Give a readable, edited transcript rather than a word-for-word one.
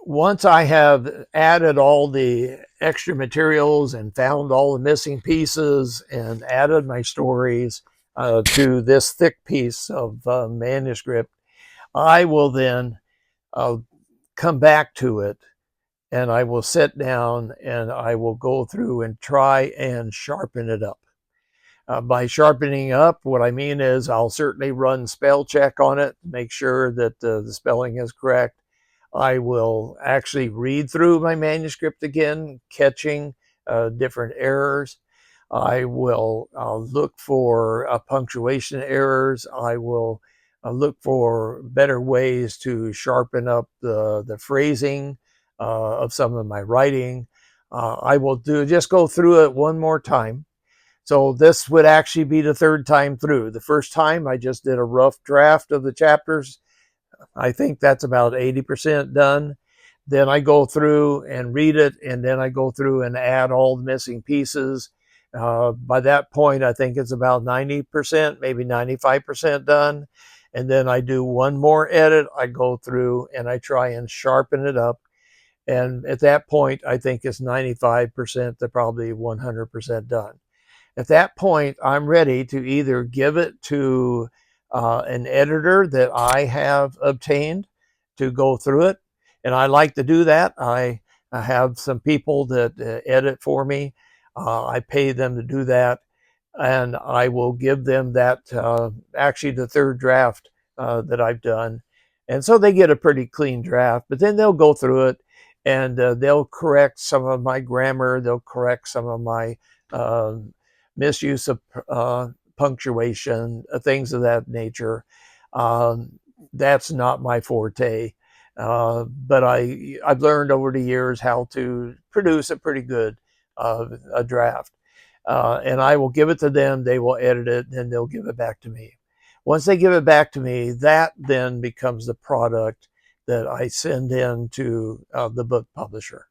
once I have added all the extra materials and found all the missing pieces and added my stories to this thick piece of manuscript, I will then uh, come back to it, and I will sit down and I will go through and try and sharpen it up. By sharpening up, what I mean is I'll certainly run spell check on it, make sure that the spelling is correct. I will actually read through my manuscript again, catching different errors. I will look for punctuation errors. I will look for better ways to sharpen up the phrasing of some of my writing. I will just go through it one more time. So this would actually be the third time through. The first time I just did a rough draft of the chapters. I think that's about 80% done. Then I go through and read it, and then I go through and add all the missing pieces. By that point, I think it's about 90%, maybe 95% done. And then I do one more edit. I go through and I try and sharpen it up. And at that point, I think it's 95% to probably 100% done. At that point, I'm ready to either give it to an editor that I have obtained to go through it. And I like to do that. I have some people that edit for me. I pay them to do that. And I will give them that, actually, the third draft that I've done. And so they get a pretty clean draft, but then they'll go through it and they'll correct some of my grammar. They'll correct some of my uh, misuse of punctuation, things of that nature. That's not my forte. But I've learned over the years how to produce a pretty good a draft. And I will give it to them. They will edit it, and they'll give it back to me. Once they give it back to me, that then becomes the product that I send in to the book publisher.